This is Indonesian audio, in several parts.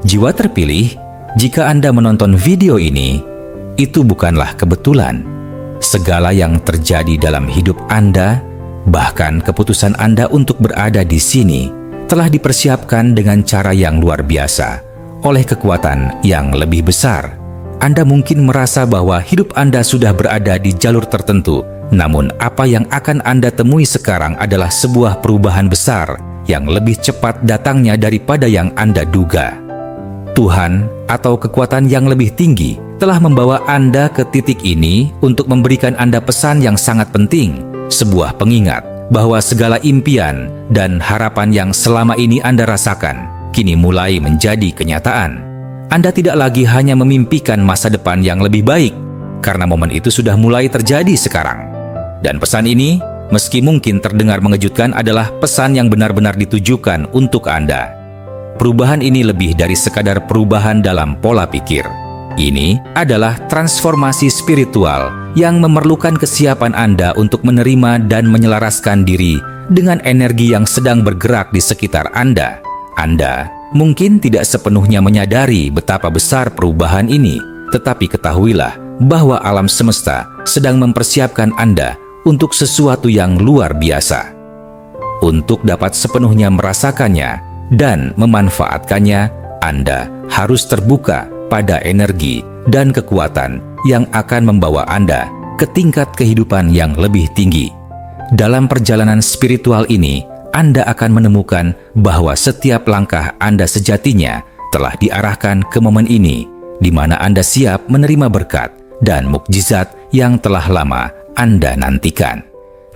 Jiwa terpilih, jika Anda menonton video ini, itu bukanlah kebetulan. Segala yang terjadi dalam hidup Anda, bahkan keputusan Anda untuk berada di sini, telah dipersiapkan dengan cara yang luar biasa oleh kekuatan yang lebih besar. Anda mungkin merasa bahwa hidup Anda sudah berada di jalur tertentu, namun apa yang akan Anda temui sekarang adalah sebuah perubahan besar yang lebih cepat datangnya daripada yang Anda duga. Tuhan atau kekuatan yang lebih tinggi telah membawa Anda ke titik ini untuk memberikan Anda pesan yang sangat penting, sebuah pengingat bahwa segala impian dan harapan yang selama ini Anda rasakan kini mulai menjadi kenyataan. Anda tidak lagi hanya memimpikan masa depan yang lebih baik, karena momen itu sudah mulai terjadi sekarang. Dan pesan ini, meski mungkin terdengar mengejutkan, adalah pesan yang benar-benar ditujukan untuk Anda. Perubahan ini lebih dari sekadar perubahan dalam pola pikir. Ini adalah transformasi spiritual yang memerlukan kesiapan Anda untuk menerima dan menyelaraskan diri dengan energi yang sedang bergerak di sekitar Anda. Anda mungkin tidak sepenuhnya menyadari betapa besar perubahan ini, tetapi ketahuilah bahwa alam semesta sedang mempersiapkan Anda untuk sesuatu yang luar biasa. Untuk dapat sepenuhnya merasakannya dan memanfaatkannya, Anda harus terbuka pada energi dan kekuatan yang akan membawa Anda ke tingkat kehidupan yang lebih tinggi. Dalam perjalanan spiritual ini, Anda akan menemukan bahwa setiap langkah Anda sejatinya telah diarahkan ke momen ini, di mana Anda siap menerima berkat dan mukjizat yang telah lama Anda nantikan.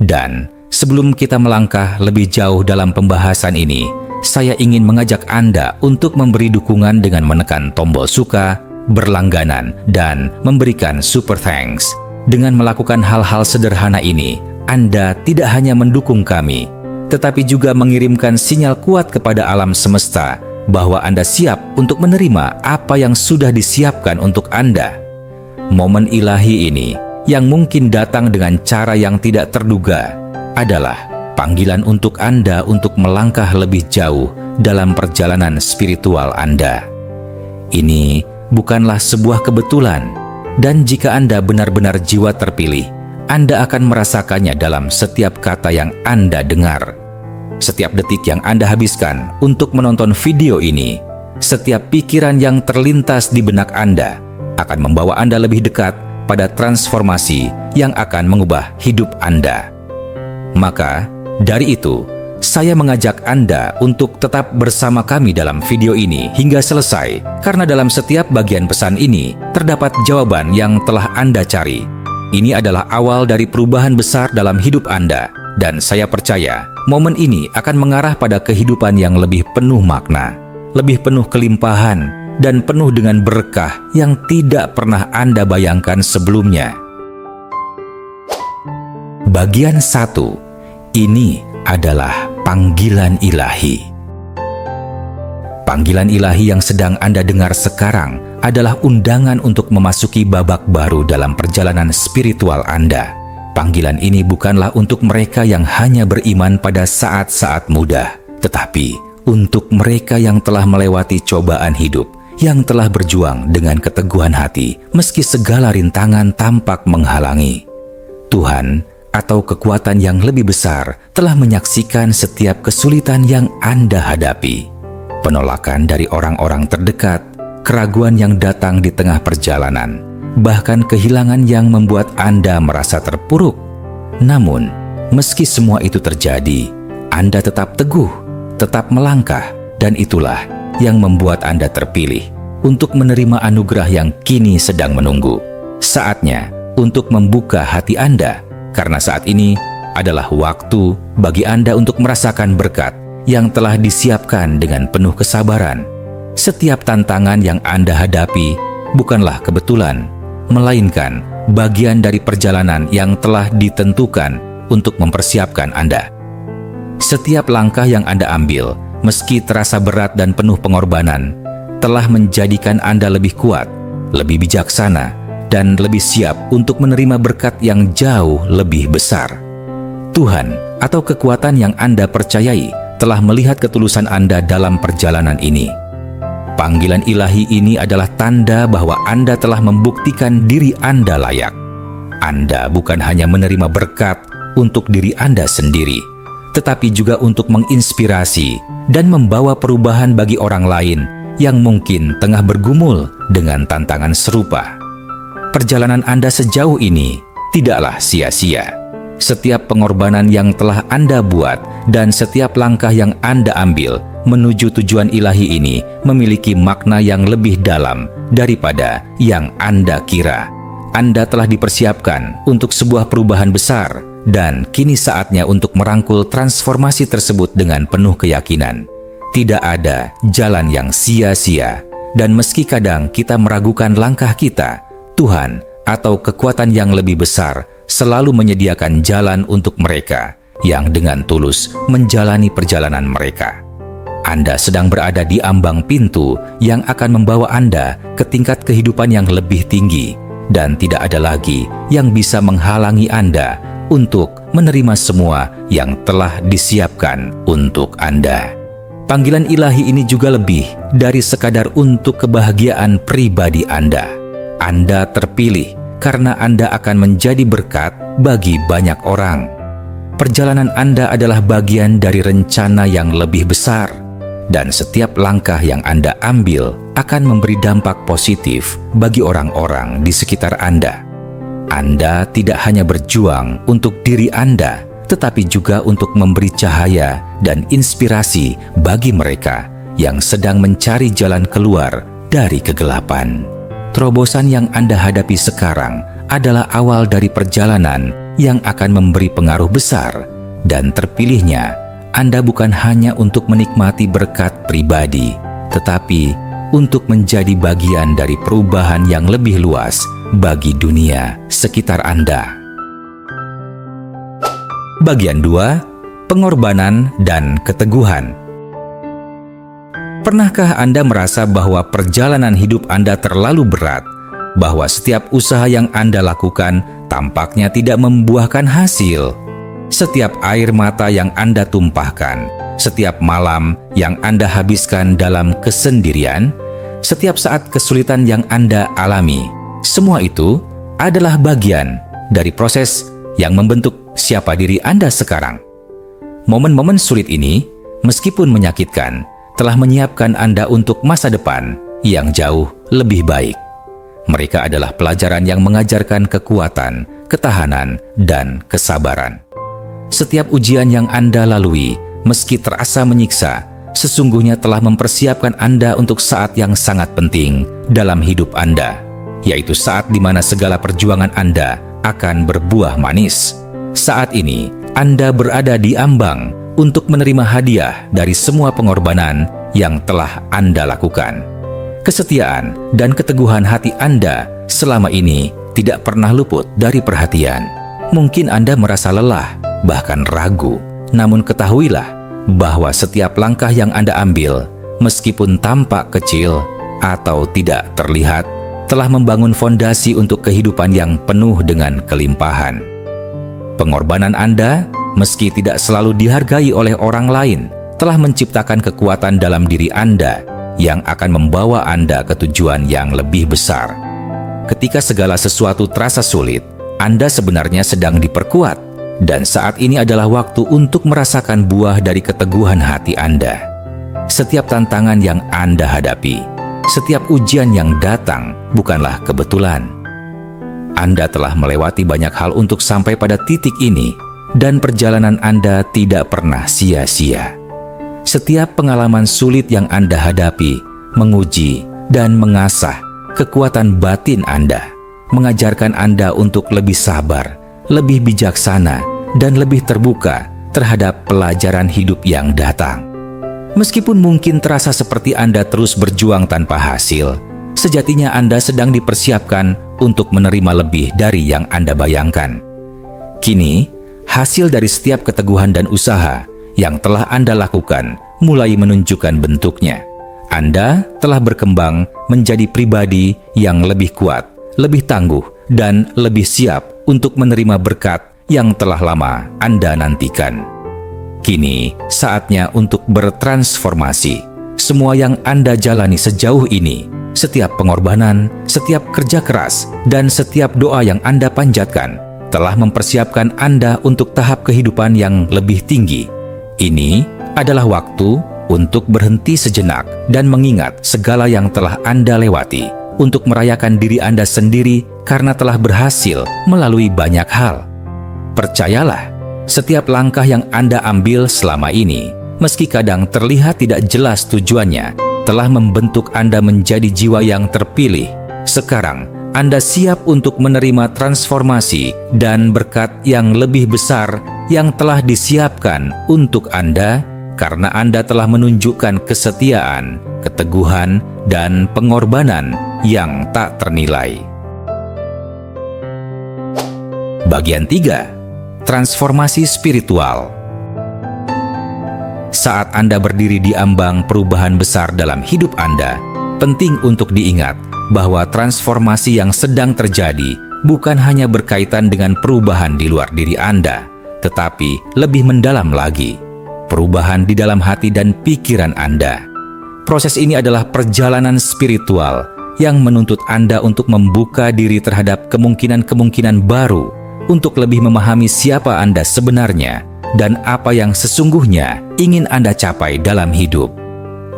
Dan sebelum kita melangkah lebih jauh dalam pembahasan ini, saya ingin mengajak Anda untuk memberi dukungan dengan menekan tombol suka, berlangganan, dan memberikan super thanks. Dengan melakukan hal-hal sederhana ini, Anda tidak hanya mendukung kami, tetapi juga mengirimkan sinyal kuat kepada alam semesta bahwa Anda siap untuk menerima apa yang sudah disiapkan untuk Anda. Momen ilahi ini, yang mungkin datang dengan cara yang tidak terduga, adalah panggilan untuk Anda untuk melangkah lebih jauh dalam perjalanan spiritual Anda. Ini bukanlah sebuah kebetulan, dan jika Anda benar-benar jiwa terpilih, Anda akan merasakannya dalam setiap kata yang Anda dengar. Setiap detik yang Anda habiskan untuk menonton video ini, setiap pikiran yang terlintas di benak Anda akan membawa Anda lebih dekat pada transformasi yang akan mengubah hidup Anda. Maka, dari itu, saya mengajak Anda untuk tetap bersama kami dalam video ini hingga selesai, karena dalam setiap bagian pesan ini terdapat jawaban yang telah Anda cari. Ini adalah awal dari perubahan besar dalam hidup Anda, dan saya percaya momen ini akan mengarah pada kehidupan yang lebih penuh makna, lebih penuh kelimpahan, dan penuh dengan berkah yang tidak pernah Anda bayangkan sebelumnya. Bagian 1. Ini adalah panggilan ilahi. Panggilan ilahi yang sedang Anda dengar sekarang adalah undangan untuk memasuki babak baru dalam perjalanan spiritual Anda. Panggilan ini bukanlah untuk mereka yang hanya beriman pada saat-saat mudah, tetapi untuk mereka yang telah melewati cobaan hidup, yang telah berjuang dengan keteguhan hati meski segala rintangan tampak menghalangi. Tuhan atau kekuatan yang lebih besar telah menyaksikan setiap kesulitan yang Anda hadapi. Penolakan dari orang-orang terdekat, keraguan yang datang di tengah perjalanan, bahkan kehilangan yang membuat Anda merasa terpuruk. Namun, meski semua itu terjadi, Anda tetap teguh, tetap melangkah, dan itulah yang membuat Anda terpilih untuk menerima anugerah yang kini sedang menunggu. Saatnya untuk membuka hati Anda, karena saat ini adalah waktu bagi Anda untuk merasakan berkat yang telah disiapkan dengan penuh kesabaran. Setiap tantangan yang Anda hadapi bukanlah kebetulan, melainkan bagian dari perjalanan yang telah ditentukan untuk mempersiapkan Anda. Setiap langkah yang Anda ambil, meski terasa berat dan penuh pengorbanan, telah menjadikan Anda lebih kuat, lebih bijaksana, dan lebih siap untuk menerima berkat yang jauh lebih besar. Tuhan atau kekuatan yang Anda percayai telah melihat ketulusan Anda dalam perjalanan ini. Panggilan ilahi ini adalah tanda bahwa Anda telah membuktikan diri Anda layak. Anda bukan hanya menerima berkat untuk diri Anda sendiri, tetapi juga untuk menginspirasi dan membawa perubahan bagi orang lain yang mungkin tengah bergumul dengan tantangan serupa. Perjalanan Anda sejauh ini tidaklah sia-sia. Setiap pengorbanan yang telah Anda buat dan setiap langkah yang Anda ambil menuju tujuan ilahi ini memiliki makna yang lebih dalam daripada yang Anda kira. Anda telah dipersiapkan untuk sebuah perubahan besar, dan kini saatnya untuk merangkul transformasi tersebut dengan penuh keyakinan. Tidak ada jalan yang sia-sia, dan meski kadang kita meragukan langkah kita, Tuhan atau kekuatan yang lebih besar selalu menyediakan jalan untuk mereka yang dengan tulus menjalani perjalanan mereka. Anda sedang berada di ambang pintu yang akan membawa Anda ke tingkat kehidupan yang lebih tinggi, dan tidak ada lagi yang bisa menghalangi Anda untuk menerima semua yang telah disiapkan untuk Anda. Panggilan ilahi ini juga lebih dari sekadar untuk kebahagiaan pribadi Anda. Anda terpilih karena Anda akan menjadi berkat bagi banyak orang. Perjalanan Anda adalah bagian dari rencana yang lebih besar, dan setiap langkah yang Anda ambil akan memberi dampak positif bagi orang-orang di sekitar Anda. Anda tidak hanya berjuang untuk diri Anda, tetapi juga untuk memberi cahaya dan inspirasi bagi mereka yang sedang mencari jalan keluar dari kegelapan. Terobosan yang Anda hadapi sekarang adalah awal dari perjalanan yang akan memberi pengaruh besar, dan terpilihnya Anda bukan hanya untuk menikmati berkat pribadi, tetapi untuk menjadi bagian dari perubahan yang lebih luas bagi dunia sekitar Anda. Bagian 2, pengorbanan dan keteguhan. Pernahkah Anda merasa bahwa perjalanan hidup Anda terlalu berat, bahwa setiap usaha yang Anda lakukan tampaknya tidak membuahkan hasil? Setiap air mata yang Anda tumpahkan, setiap malam yang Anda habiskan dalam kesendirian, setiap saat kesulitan yang Anda alami, semua itu adalah bagian dari proses yang membentuk siapa diri Anda sekarang. Momen-momen sulit ini, meskipun menyakitkan, telah menyiapkan Anda untuk masa depan yang jauh lebih baik. Mereka adalah pelajaran yang mengajarkan kekuatan, ketahanan, dan kesabaran. Setiap ujian yang Anda lalui, meski terasa menyiksa, sesungguhnya telah mempersiapkan Anda untuk saat yang sangat penting dalam hidup Anda, yaitu saat di mana segala perjuangan Anda akan berbuah manis. Saat ini, Anda berada di ambang untuk menerima hadiah dari semua pengorbanan yang telah Anda lakukan. Kesetiaan dan keteguhan hati Anda selama ini tidak pernah luput dari perhatian. Mungkin Anda merasa lelah, bahkan ragu, namun ketahuilah bahwa setiap langkah yang Anda ambil, meskipun tampak kecil atau tidak terlihat, telah membangun fondasi untuk kehidupan yang penuh dengan kelimpahan. Pengorbanan Anda, meski tidak selalu dihargai oleh orang lain, telah menciptakan kekuatan dalam diri Anda yang akan membawa Anda ke tujuan yang lebih besar. Ketika segala sesuatu terasa sulit, Anda sebenarnya sedang diperkuat, dan saat ini adalah waktu untuk merasakan buah dari keteguhan hati Anda. Setiap tantangan yang Anda hadapi, setiap ujian yang datang bukanlah kebetulan. Anda telah melewati banyak hal untuk sampai pada titik ini, dan perjalanan Anda tidak pernah sia-sia. Setiap pengalaman sulit yang Anda hadapi menguji dan mengasah kekuatan batin Anda, mengajarkan Anda untuk lebih sabar, lebih bijaksana, dan lebih terbuka terhadap pelajaran hidup yang datang. Meskipun mungkin terasa seperti Anda terus berjuang tanpa hasil, sejatinya Anda sedang dipersiapkan untuk menerima lebih dari yang Anda bayangkan. Kini, hasil dari setiap keteguhan dan usaha yang telah Anda lakukan mulai menunjukkan bentuknya. Anda telah berkembang menjadi pribadi yang lebih kuat, lebih tangguh, dan lebih siap untuk menerima berkat yang telah lama Anda nantikan. Kini saatnya untuk bertransformasi, semua yang Anda jalani sejauh ini, setiap pengorbanan, setiap kerja keras, dan setiap doa yang Anda panjatkan, telah mempersiapkan Anda untuk tahap kehidupan yang lebih tinggi. Ini adalah waktu untuk berhenti sejenak dan mengingat segala yang telah Anda lewati, untuk merayakan diri Anda sendiri karena telah berhasil melalui banyak hal. Percayalah, setiap langkah yang Anda ambil selama ini, meski kadang terlihat tidak jelas tujuannya, telah membentuk Anda menjadi jiwa yang terpilih. Sekarang, Anda siap untuk menerima transformasi dan berkat yang lebih besar yang telah disiapkan untuk Anda karena Anda telah menunjukkan kesetiaan, keteguhan, dan pengorbanan yang tak ternilai. Bagian 3. Transformasi spiritual. Saat Anda berdiri di ambang perubahan besar dalam hidup Anda, penting untuk diingat bahwa transformasi yang sedang terjadi bukan hanya berkaitan dengan perubahan di luar diri Anda, tetapi lebih mendalam lagi, perubahan di dalam hati dan pikiran Anda. Proses ini adalah perjalanan spiritual yang menuntut Anda untuk membuka diri terhadap kemungkinan-kemungkinan baru, untuk lebih memahami siapa Anda sebenarnya dan apa yang sesungguhnya ingin Anda capai dalam hidup.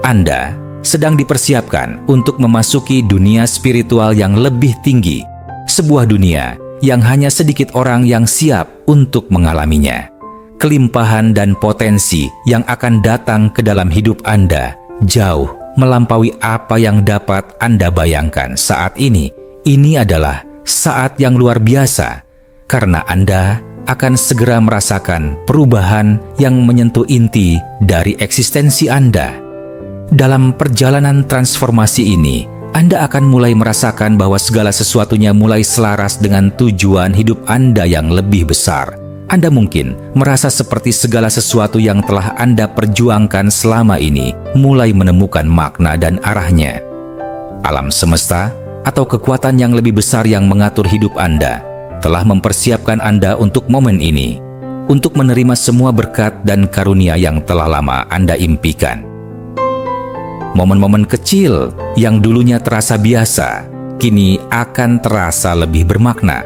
Anda sedang dipersiapkan untuk memasuki dunia spiritual yang lebih tinggi, sebuah dunia yang hanya sedikit orang yang siap untuk mengalaminya. Kelimpahan dan potensi yang akan datang ke dalam hidup Anda jauh melampaui apa yang dapat Anda bayangkan saat ini. Ini adalah saat yang luar biasa, karena Anda akan segera merasakan perubahan yang menyentuh inti dari eksistensi Anda. Dalam perjalanan transformasi ini, Anda akan mulai merasakan bahwa segala sesuatunya mulai selaras dengan tujuan hidup Anda yang lebih besar. Anda mungkin merasa seperti segala sesuatu yang telah Anda perjuangkan selama ini mulai menemukan makna dan arahnya. Alam semesta atau kekuatan yang lebih besar yang mengatur hidup Anda telah mempersiapkan Anda untuk momen ini, untuk menerima semua berkat dan karunia yang telah lama Anda impikan. Momen-momen kecil yang dulunya terasa biasa, kini akan terasa lebih bermakna.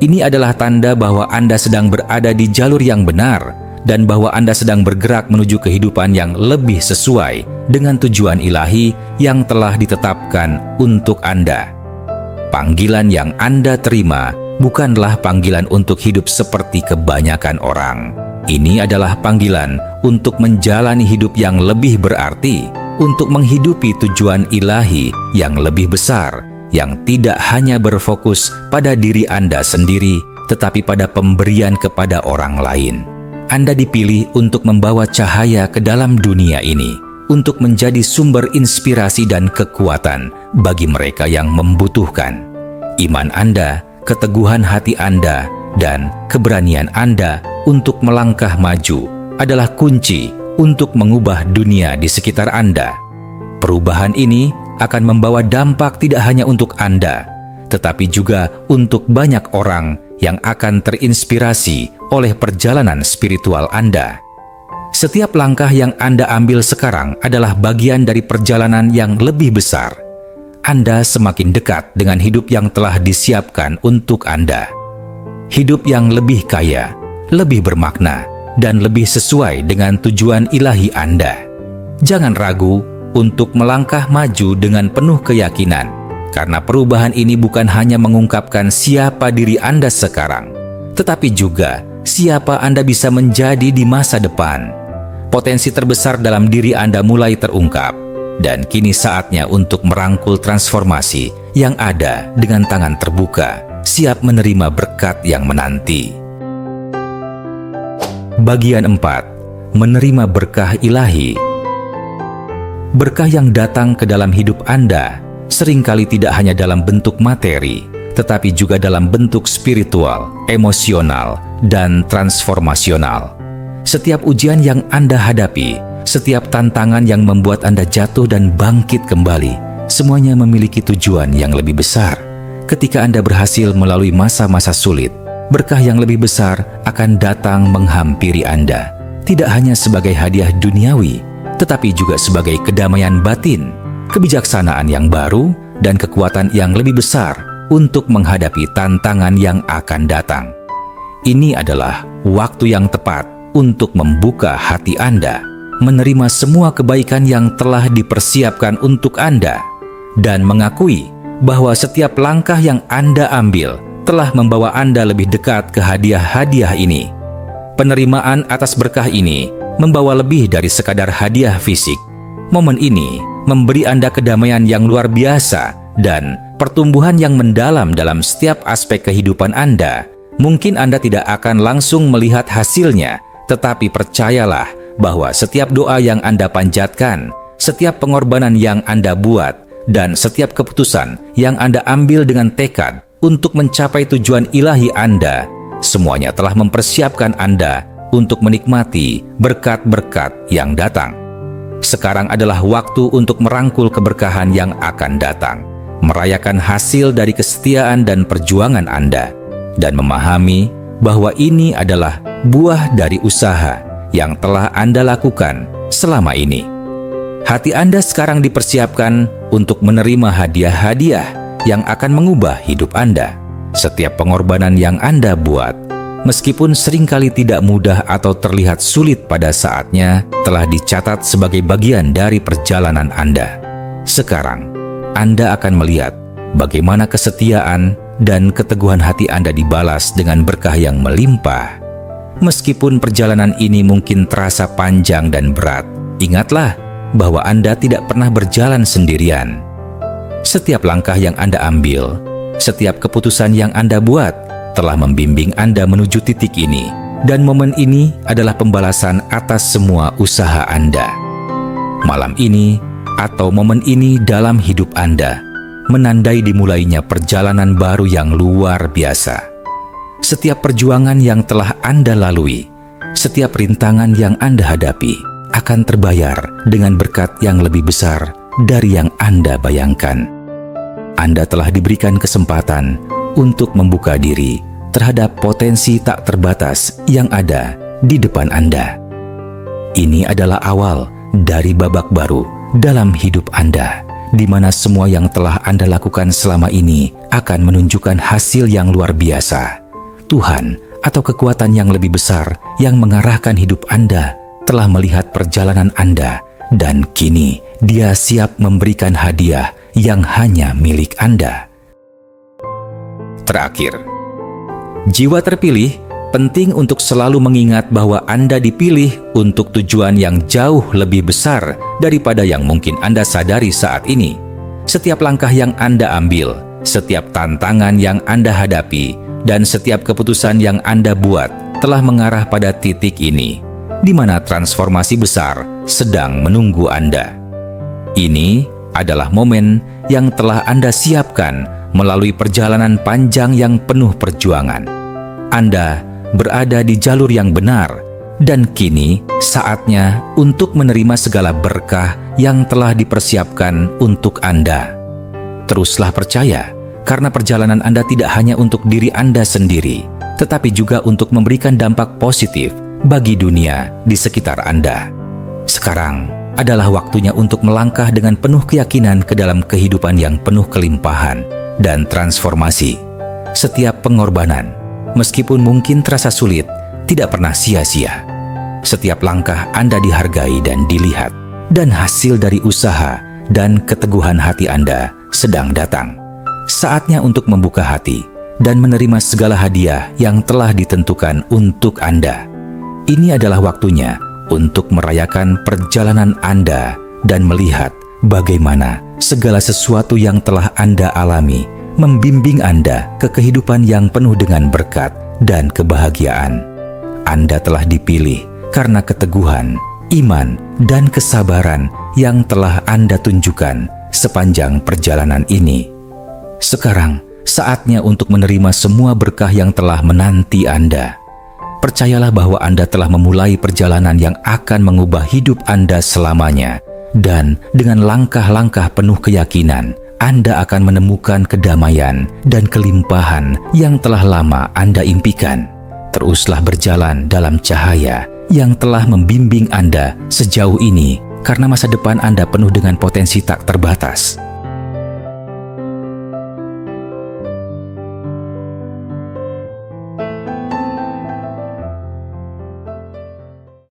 Ini adalah tanda bahwa Anda sedang berada di jalur yang benar dan bahwa Anda sedang bergerak menuju kehidupan yang lebih sesuai dengan tujuan ilahi yang telah ditetapkan untuk Anda. Panggilan yang Anda terima bukanlah panggilan untuk hidup seperti kebanyakan orang. Ini adalah panggilan untuk menjalani hidup yang lebih berarti, untuk menghidupi tujuan ilahi yang lebih besar, yang tidak hanya berfokus pada diri Anda sendiri, tetapi pada pemberian kepada orang lain. Anda dipilih untuk membawa cahaya ke dalam dunia ini, untuk menjadi sumber inspirasi dan kekuatan bagi mereka yang membutuhkan. Iman Anda, keteguhan hati Anda, dan keberanian Anda untuk melangkah maju adalah kunci untuk mengubah dunia di sekitar Anda. Perubahan ini akan membawa dampak tidak hanya untuk Anda, tetapi juga untuk banyak orang yang akan terinspirasi oleh perjalanan spiritual Anda. Setiap langkah yang Anda ambil sekarang adalah bagian dari perjalanan yang lebih besar. Anda semakin dekat dengan hidup yang telah disiapkan untuk Anda. Hidup yang lebih kaya, lebih bermakna, dan lebih sesuai dengan tujuan ilahi Anda. Jangan ragu untuk melangkah maju dengan penuh keyakinan, karena perubahan ini bukan hanya mengungkapkan siapa diri Anda sekarang, tetapi juga siapa Anda bisa menjadi di masa depan. Potensi terbesar dalam diri Anda mulai terungkap, dan kini saatnya untuk merangkul transformasi yang ada dengan tangan terbuka, siap menerima berkat yang menanti. Bagian 4. Menerima berkah ilahi. Berkah yang datang ke dalam hidup Anda seringkali tidak hanya dalam bentuk materi, tetapi juga dalam bentuk spiritual, emosional, dan transformasional. Setiap ujian yang Anda hadapi, setiap tantangan yang membuat Anda jatuh dan bangkit kembali, semuanya memiliki tujuan yang lebih besar. Ketika Anda berhasil melalui masa-masa sulit, berkah yang lebih besar akan datang menghampiri Anda, tidak hanya sebagai hadiah duniawi, tetapi juga sebagai kedamaian batin, kebijaksanaan yang baru, dan kekuatan yang lebih besar untuk menghadapi tantangan yang akan datang. Ini adalah waktu yang tepat untuk membuka hati Anda, menerima semua kebaikan yang telah dipersiapkan untuk Anda, dan mengakui bahwa setiap langkah yang Anda ambil telah membawa Anda lebih dekat ke hadiah-hadiah ini. Penerimaan atas berkah ini membawa lebih dari sekadar hadiah fisik. Momen ini memberi Anda kedamaian yang luar biasa dan pertumbuhan yang mendalam dalam setiap aspek kehidupan Anda. Mungkin Anda tidak akan langsung melihat hasilnya, tetapi percayalah bahwa setiap doa yang Anda panjatkan, setiap pengorbanan yang Anda buat, dan setiap keputusan yang Anda ambil dengan tekad untuk mencapai tujuan ilahi Anda, semuanya telah mempersiapkan Anda untuk menikmati berkat-berkat yang datang. Sekarang adalah waktu untuk merangkul keberkahan yang akan datang, merayakan hasil dari kesetiaan dan perjuangan Anda, dan memahami bahwa ini adalah buah dari usaha yang telah Anda lakukan selama ini. Hati Anda sekarang dipersiapkan untuk menerima hadiah-hadiah yang akan mengubah hidup Anda. Setiap pengorbanan yang Anda buat, meskipun seringkali tidak mudah atau terlihat sulit pada saatnya, telah dicatat sebagai bagian dari perjalanan Anda. Sekarang, Anda akan melihat bagaimana kesetiaan dan keteguhan hati Anda dibalas dengan berkah yang melimpah. Meskipun perjalanan ini mungkin terasa panjang dan berat, ingatlah bahwa Anda tidak pernah berjalan sendirian. Setiap langkah yang Anda ambil, setiap keputusan yang Anda buat, telah membimbing Anda menuju titik ini, dan momen ini adalah pembalasan atas semua usaha Anda. Malam ini atau momen ini dalam hidup Anda menandai dimulainya perjalanan baru yang luar biasa. Setiap perjuangan yang telah Anda lalui, setiap rintangan yang Anda hadapi akan terbayar dengan berkat yang lebih besar dari yang Anda bayangkan. Anda telah diberikan kesempatan untuk membuka diri terhadap potensi tak terbatas yang ada di depan Anda. Ini adalah awal dari babak baru dalam hidup Anda, di mana semua yang telah Anda lakukan selama ini akan menunjukkan hasil yang luar biasa. Tuhan atau kekuatan yang lebih besar yang mengarahkan hidup Anda telah melihat perjalanan Anda, dan kini Dia siap memberikan hadiah yang hanya milik Anda. Terakhir, jiwa terpilih penting untuk selalu mengingat bahwa Anda dipilih untuk tujuan yang jauh lebih besar daripada yang mungkin Anda sadari saat ini. Setiap langkah yang Anda ambil, setiap tantangan yang Anda hadapi, dan setiap keputusan yang Anda buat telah mengarah pada titik ini, di mana transformasi besar sedang menunggu Anda. Ini adalah momen yang telah Anda siapkan melalui perjalanan panjang yang penuh perjuangan. Anda berada di jalur yang benar, dan kini saatnya untuk menerima segala berkah yang telah dipersiapkan untuk Anda. Teruslah percaya, karena perjalanan Anda tidak hanya untuk diri Anda sendiri, tetapi juga untuk memberikan dampak positif bagi dunia di sekitar Anda. Sekarang adalah waktunya untuk melangkah dengan penuh keyakinan ke dalam kehidupan yang penuh kelimpahan dan transformasi. Setiap pengorbanan, meskipun mungkin terasa sulit, tidak pernah sia-sia. Setiap langkah Anda dihargai dan dilihat, dan hasil dari usaha dan keteguhan hati Anda sedang datang. Saatnya untuk membuka hati dan menerima segala hadiah yang telah ditentukan untuk Anda. Ini adalah waktunya untuk merayakan perjalanan Anda dan melihat bagaimana segala sesuatu yang telah Anda alami membimbing Anda ke kehidupan yang penuh dengan berkat dan kebahagiaan. Anda telah dipilih karena keteguhan, iman, dan kesabaran yang telah Anda tunjukkan sepanjang perjalanan ini. Sekarang saatnya untuk menerima semua berkah yang telah menanti Anda. Percayalah bahwa Anda telah memulai perjalanan yang akan mengubah hidup Anda selamanya, dan dengan langkah-langkah penuh keyakinan, Anda akan menemukan kedamaian dan kelimpahan yang telah lama Anda impikan. Teruslah berjalan dalam cahaya yang telah membimbing Anda sejauh ini karena masa depan Anda penuh dengan potensi tak terbatas.